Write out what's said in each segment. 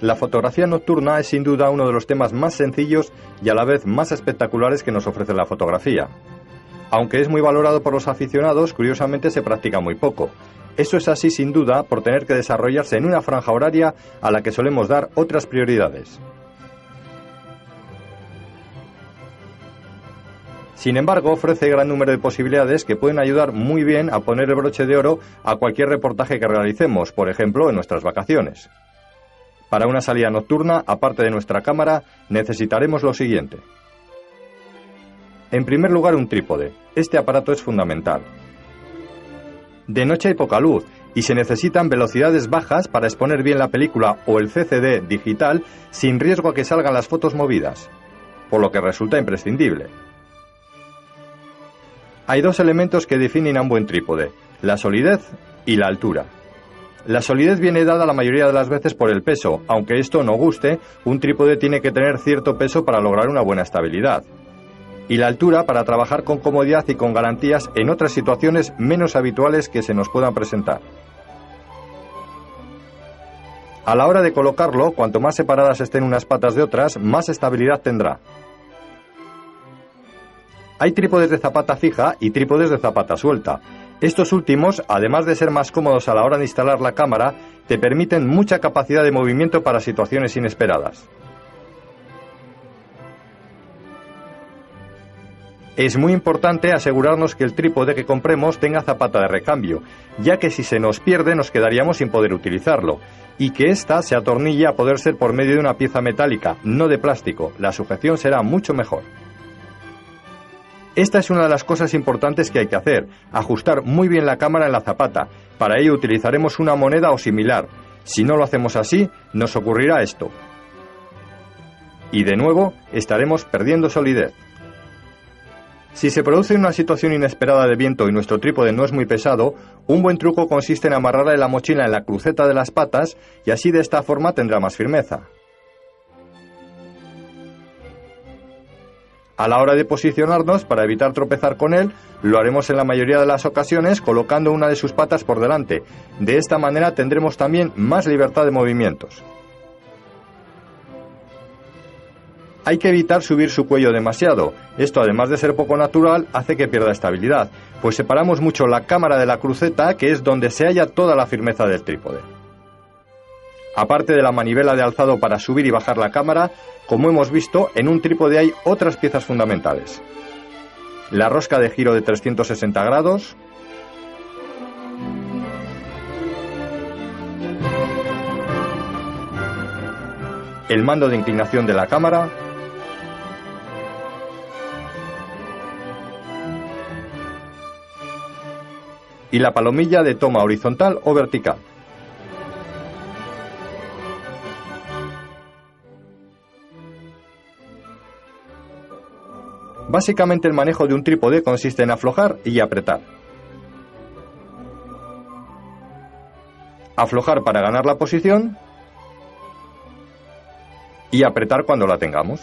La fotografía nocturna es sin duda uno de los temas más sencillos y a la vez más espectaculares que nos ofrece la fotografía. Aunque es muy valorado por los aficionados, curiosamente se practica muy poco. Eso es así sin duda por tener que desarrollarse en una franja horaria a la que solemos dar otras prioridades. Sin embargo, ofrece gran número de posibilidades que pueden ayudar muy bien a poner el broche de oro a cualquier reportaje que realicemos, por ejemplo, en nuestras vacaciones. Para una salida nocturna, aparte de nuestra cámara, necesitaremos lo siguiente. En primer lugar, un trípode. Este aparato es fundamental. De noche hay poca luz y se necesitan velocidades bajas para exponer bien la película o el CCD digital sin riesgo a que salgan las fotos movidas, por lo que resulta imprescindible. Hay dos elementos que definen a un buen trípode, la solidez y la altura. La solidez viene dada la mayoría de las veces por el peso, aunque esto no guste, un trípode tiene que tener cierto peso para lograr una buena estabilidad. Y la altura para trabajar con comodidad y con garantías en otras situaciones menos habituales que se nos puedan presentar. A la hora de colocarlo, cuanto más separadas estén unas patas de otras, más estabilidad tendrá. Hay trípodes de zapata fija y trípodes de zapata suelta. Estos últimos, además de ser más cómodos a la hora de instalar la cámara, te permiten mucha capacidad de movimiento para situaciones inesperadas. Es muy importante asegurarnos que el trípode que compremos tenga zapata de recambio, ya que si se nos pierde nos quedaríamos sin poder utilizarlo, y que ésta se atornille a poder ser por medio de una pieza metálica, no de plástico. La sujeción será mucho mejor. Esta es una de las cosas importantes que hay que hacer, ajustar muy bien la cámara en la zapata. Para ello utilizaremos una moneda o similar. Si no lo hacemos así, nos ocurrirá esto. Y de nuevo, estaremos perdiendo solidez. Si se produce una situación inesperada de viento y nuestro trípode no es muy pesado, un buen truco consiste en amarrarle la mochila en la cruceta de las patas y así de esta forma tendrá más firmeza. A la hora de posicionarnos, para evitar tropezar con él, lo haremos en la mayoría de las ocasiones colocando una de sus patas por delante. De esta manera tendremos también más libertad de movimientos. Hay que evitar subir su cuello demasiado. Esto, además de ser poco natural, hace que pierda estabilidad, pues separamos mucho la cámara de la cruceta, que es donde se halla toda la firmeza del trípode. Aparte de la manivela de alzado para subir y bajar la cámara, como hemos visto, en un trípode hay otras piezas fundamentales. La rosca de giro de 360 grados, el mando de inclinación de la cámara, y la palomilla de toma horizontal o vertical. Básicamente el manejo de un trípode consiste en aflojar y apretar. Aflojar para ganar la posición y apretar cuando la tengamos.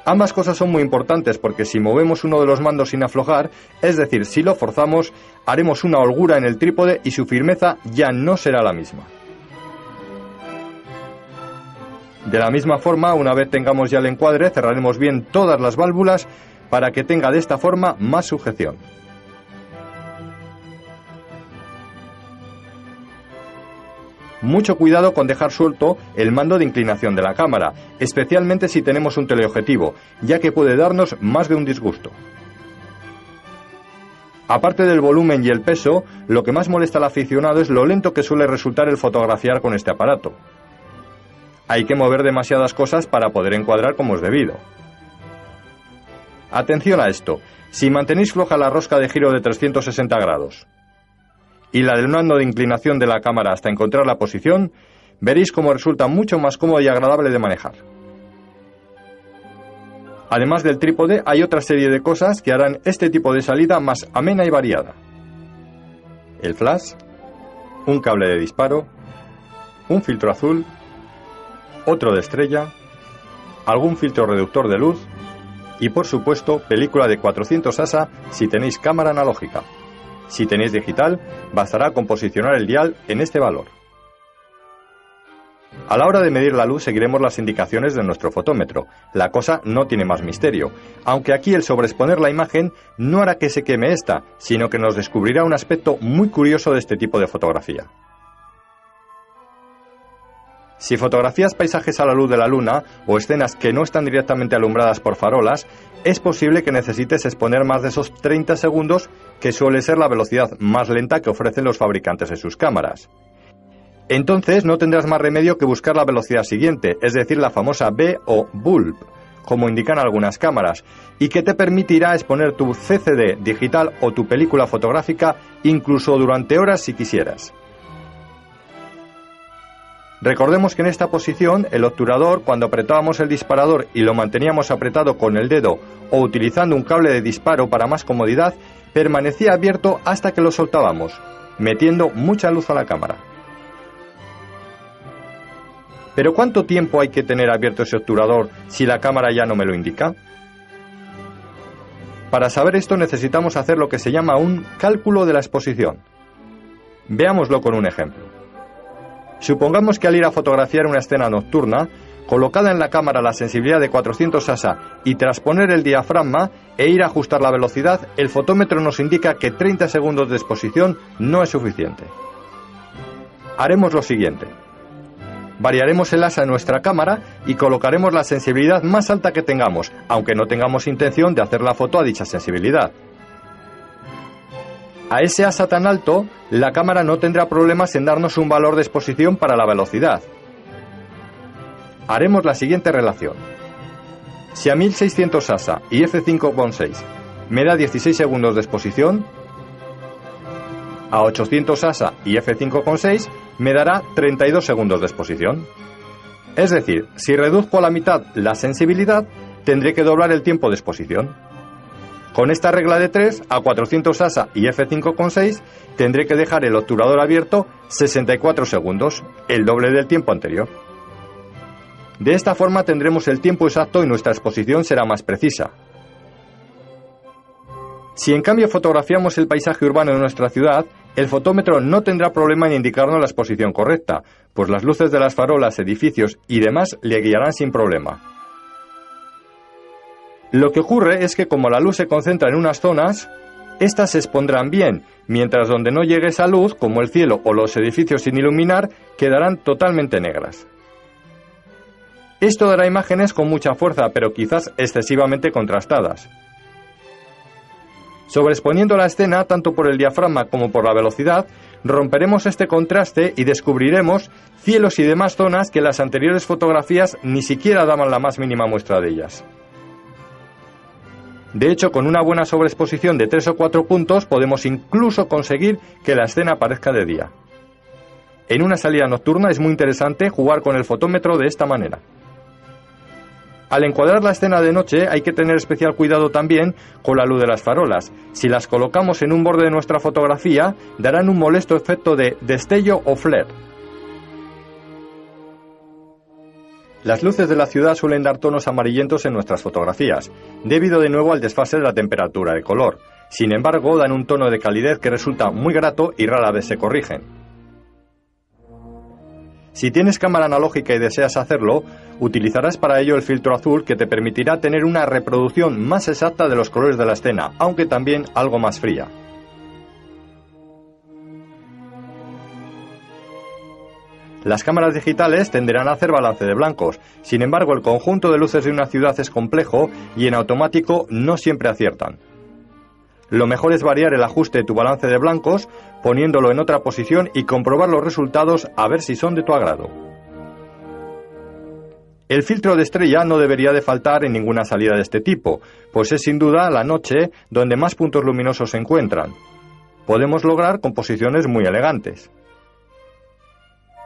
Ambas cosas son muy importantes porque si movemos uno de los mandos sin aflojar, es decir, si lo forzamos, haremos una holgura en el trípode y su firmeza ya no será la misma. De la misma forma, una vez tengamos ya el encuadre, cerraremos bien todas las válvulas para que tenga de esta forma más sujeción. Mucho cuidado con dejar suelto el mando de inclinación de la cámara, especialmente si tenemos un teleobjetivo, ya que puede darnos más de un disgusto. Aparte del volumen y el peso, lo que más molesta al aficionado es lo lento que suele resultar el fotografiar con este aparato. Hay que mover demasiadas cosas para poder encuadrar como es debido. Atención a esto, si mantenéis floja la rosca de giro de 360 grados y la del mando de inclinación de la cámara hasta encontrar la posición, veréis cómo resulta mucho más cómodo y agradable de manejar. Además del trípode, hay otra serie de cosas que harán este tipo de salida más amena y variada. El flash, un cable de disparo, un filtro azul, otro de estrella, algún filtro reductor de luz y, por supuesto, película de 400 ASA si tenéis cámara analógica. Si tenéis digital, bastará con posicionar el dial en este valor. A la hora de medir la luz seguiremos las indicaciones de nuestro fotómetro. La cosa no tiene más misterio, aunque aquí el sobreexponer la imagen no hará que se queme esta, sino que nos descubrirá un aspecto muy curioso de este tipo de fotografía. Si fotografías paisajes a la luz de la luna o escenas que no están directamente alumbradas por farolas, es posible que necesites exponer más de esos 30 segundos, que suele ser la velocidad más lenta que ofrecen los fabricantes en sus cámaras. Entonces no tendrás más remedio que buscar la velocidad siguiente, es decir, la famosa B o bulb, como indican algunas cámaras, y que te permitirá exponer tu CCD digital o tu película fotográfica incluso durante horas si quisieras. Recordemos que en esta posición el obturador, cuando apretábamos el disparador y lo manteníamos apretado con el dedo o utilizando un cable de disparo para más comodidad, permanecía abierto hasta que lo soltábamos, metiendo mucha luz a la cámara. ¿Pero cuánto tiempo hay que tener abierto ese obturador si la cámara ya no me lo indica? Para saber esto necesitamos hacer lo que se llama un cálculo de la exposición. Veámoslo con un ejemplo. Supongamos que al ir a fotografiar una escena nocturna, colocada en la cámara la sensibilidad de 400 ASA y tras poner el diafragma e ir a ajustar la velocidad, el fotómetro nos indica que 30 segundos de exposición no es suficiente. Haremos lo siguiente. Variaremos el ASA en nuestra cámara y colocaremos la sensibilidad más alta que tengamos, aunque no tengamos intención de hacer la foto a dicha sensibilidad. A ese ASA tan alto, la cámara no tendrá problemas en darnos un valor de exposición para la velocidad. Haremos la siguiente relación. Si a 1600 ASA y f5.6 me da 16 segundos de exposición, a 800 ASA y f5.6 me dará 32 segundos de exposición. Es decir, si reduzco a la mitad la sensibilidad, tendré que doblar el tiempo de exposición. Con esta regla de 3, a 400 ASA y f5.6 tendré que dejar el obturador abierto 64 segundos, el doble del tiempo anterior. De esta forma tendremos el tiempo exacto y nuestra exposición será más precisa. Si en cambio fotografiamos el paisaje urbano de nuestra ciudad, el fotómetro no tendrá problema en indicarnos la exposición correcta, pues las luces de las farolas, edificios y demás le guiarán sin problema. Lo que ocurre es que como la luz se concentra en unas zonas, estas se expondrán bien, mientras donde no llegue esa luz, como el cielo o los edificios sin iluminar, quedarán totalmente negras. Esto dará imágenes con mucha fuerza, pero quizás excesivamente contrastadas. Sobreexponiendo la escena, tanto por el diafragma como por la velocidad, romperemos este contraste y descubriremos cielos y demás zonas que las anteriores fotografías ni siquiera daban la más mínima muestra de ellas. De hecho, con una buena sobreexposición de 3 o 4 puntos podemos incluso conseguir que la escena parezca de día. En una salida nocturna es muy interesante jugar con el fotómetro de esta manera. Al encuadrar la escena de noche hay que tener especial cuidado también con la luz de las farolas. Si las colocamos en un borde de nuestra fotografía, darán un molesto efecto de destello o flare. Las luces de la ciudad suelen dar tonos amarillentos en nuestras fotografías, debido de nuevo al desfase de la temperatura de color. Sin embargo, dan un tono de calidez que resulta muy grato y rara vez se corrigen. Si tienes cámara analógica y deseas hacerlo, utilizarás para ello el filtro azul que te permitirá tener una reproducción más exacta de los colores de la escena, aunque también algo más fría. Las cámaras digitales tenderán a hacer balance de blancos, sin embargo el conjunto de luces de una ciudad es complejo y en automático no siempre aciertan. Lo mejor es variar el ajuste de tu balance de blancos, poniéndolo en otra posición y comprobar los resultados a ver si son de tu agrado. El filtro de estrella no debería de faltar en ninguna salida de este tipo, pues es sin duda la noche donde más puntos luminosos se encuentran. Podemos lograr composiciones muy elegantes.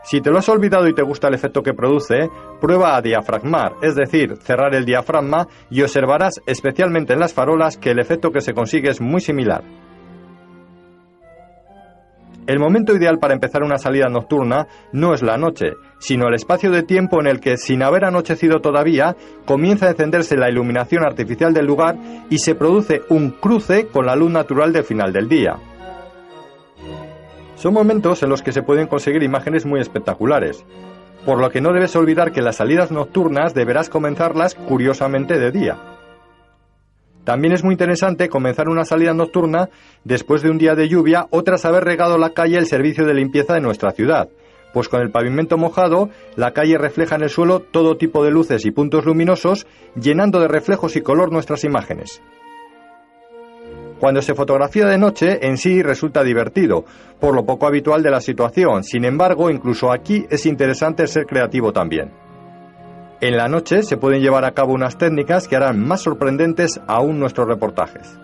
Si te lo has olvidado y te gusta el efecto que produce, prueba a diafragmar, es decir, cerrar el diafragma y observarás, especialmente en las farolas, que el efecto que se consigue es muy similar. El momento ideal para empezar una salida nocturna no es la noche, sino el espacio de tiempo en el que, sin haber anochecido todavía, comienza a encenderse la iluminación artificial del lugar y se produce un cruce con la luz natural del final del día. Son momentos en los que se pueden conseguir imágenes muy espectaculares. por lo que no debes olvidar que las salidas nocturnas deberás comenzarlas curiosamente de día. También es muy interesante comenzar una salida nocturna después de un día de lluvia o tras haber regado la calle el servicio de limpieza de nuestra ciudad, pues con el pavimento mojado, la calle refleja en el suelo todo tipo de luces y puntos luminosos, llenando de reflejos y color nuestras imágenes. Cuando se fotografía de noche, en sí resulta divertido, por lo poco habitual de la situación. Sin embargo, incluso aquí es interesante ser creativo también. En la noche se pueden llevar a cabo unas técnicas que harán más sorprendentes aún nuestros reportajes.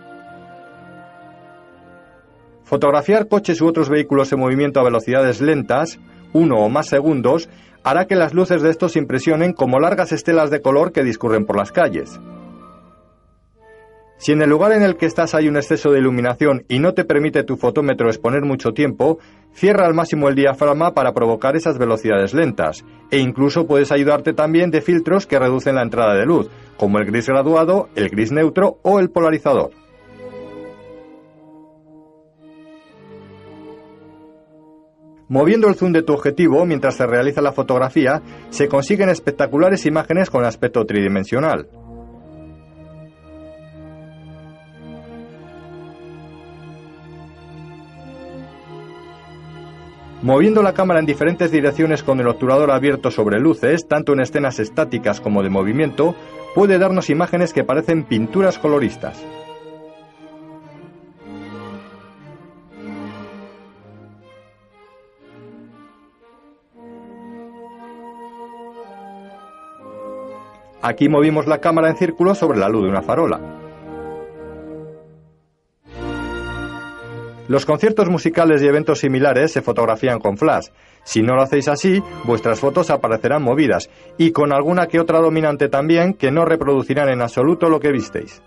Fotografiar coches u otros vehículos en movimiento a velocidades lentas, 1 o más segundos, hará que las luces de estos se impresionen como largas estelas de color que discurren por las calles. Si en el lugar en el que estás hay un exceso de iluminación y no te permite tu fotómetro exponer mucho tiempo, cierra al máximo el diafragma para provocar esas velocidades lentas, e incluso puedes ayudarte también de filtros que reducen la entrada de luz, como el gris graduado, el gris neutro o el polarizador. Moviendo el zoom de tu objetivo mientras se realiza la fotografía, se consiguen espectaculares imágenes con aspecto tridimensional. Moviendo la cámara en diferentes direcciones con el obturador abierto sobre luces, tanto en escenas estáticas como de movimiento, puede darnos imágenes que parecen pinturas coloristas. Aquí movimos la cámara en círculo sobre la luz de una farola. Los conciertos musicales y eventos similares se fotografían con flash. Si no lo hacéis así, vuestras fotos aparecerán movidas, y con alguna que otra dominante también, que no reproducirán en absoluto lo que visteis.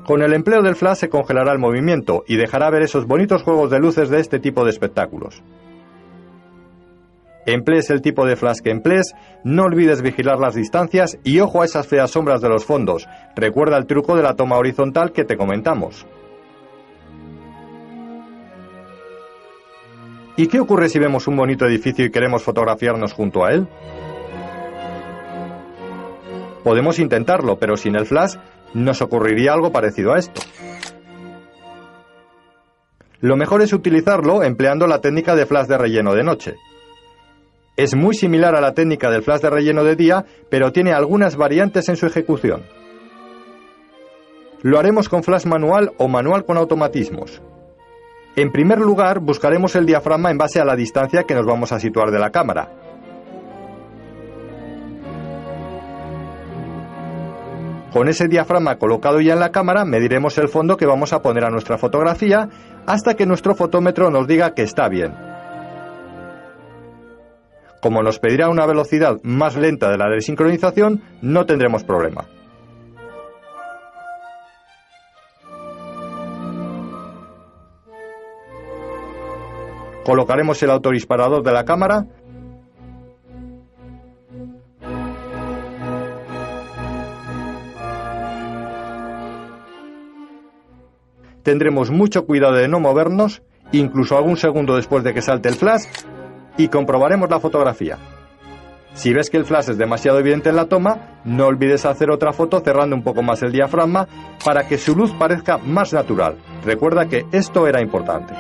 Con el empleo del flash se congelará el movimiento y dejará ver esos bonitos juegos de luces de este tipo de espectáculos. Emplees el tipo de flash que emplees, no olvides vigilar las distancias y ojo a esas feas sombras de los fondos. Recuerda el truco de la toma horizontal que te comentamos. ¿Y qué ocurre si vemos un bonito edificio y queremos fotografiarnos junto a él? Podemos intentarlo, pero sin el flash nos ocurriría algo parecido a esto. Lo mejor es utilizarlo empleando la técnica de flash de relleno de noche. Es muy similar a la técnica del flash de relleno de día, pero tiene algunas variantes en su ejecución. Lo haremos con flash manual o manual con automatismos. En primer lugar, buscaremos el diafragma en base a la distancia que nos vamos a situar de la cámara. Con ese diafragma colocado ya en la cámara, mediremos el fondo que vamos a poner a nuestra fotografía hasta que nuestro fotómetro nos diga que está bien. Como nos pedirá una velocidad más lenta de la de sincronización, no tendremos problema. Colocaremos el autodisparador de la cámara . Tendremos mucho cuidado de no movernos, incluso algún segundo después de que salte el flash, y comprobaremos la fotografía. Si ves que el flash es demasiado evidente en la toma, no olvides hacer otra foto cerrando un poco más el diafragma para que su luz parezca más natural. Recuerda que esto era importante.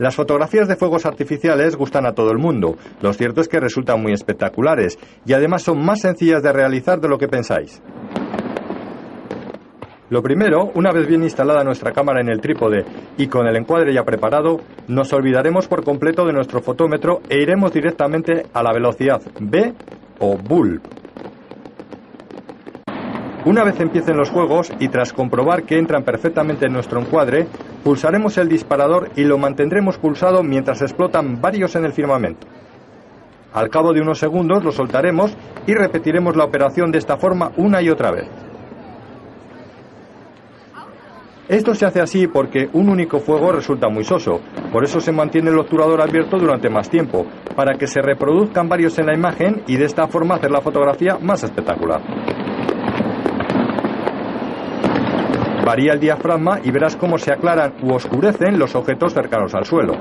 Las fotografías de fuegos artificiales gustan a todo el mundo. Lo cierto es que resultan muy espectaculares y además son más sencillas de realizar de lo que pensáis. Lo primero, una vez bien instalada nuestra cámara en el trípode y con el encuadre ya preparado, nos olvidaremos por completo de nuestro fotómetro e iremos directamente a la velocidad B o bulb. Una vez empiecen los juegos y tras comprobar que entran perfectamente en nuestro encuadre, Pulsaremos el disparador y lo mantendremos pulsado mientras explotan varios en el firmamento. Al cabo de unos segundos lo soltaremos y repetiremos la operación de esta forma una y otra vez. Esto se hace así porque un único fuego resulta muy soso, por eso se mantiene el obturador abierto durante más tiempo, para que se reproduzcan varios en la imagen y de esta forma hacer la fotografía más espectacular. Varía el diafragma y verás cómo se aclaran u oscurecen los objetos cercanos al suelo.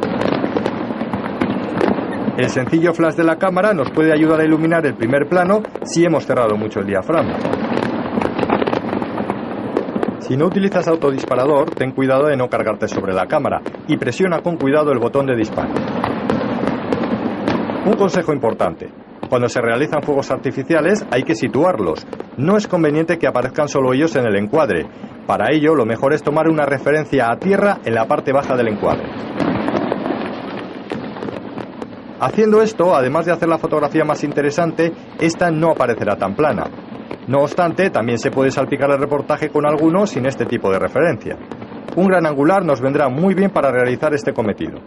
El sencillo flash de la cámara nos puede ayudar a iluminar el primer plano si hemos cerrado mucho el diafragma. Si no utilizas autodisparador, ten cuidado de no cargarte sobre la cámara y presiona con cuidado el botón de disparo. Un consejo importante: cuando se realizan fuegos artificiales hay que situarlos. No es conveniente que aparezcan solo ellos en el encuadre. Para ello, lo mejor es tomar una referencia a tierra en la parte baja del encuadre. Haciendo esto, además de hacer la fotografía más interesante, esta no aparecerá tan plana. No obstante, también se puede salpicar el reportaje con alguno sin este tipo de referencia. Un gran angular nos vendrá muy bien para realizar este cometido.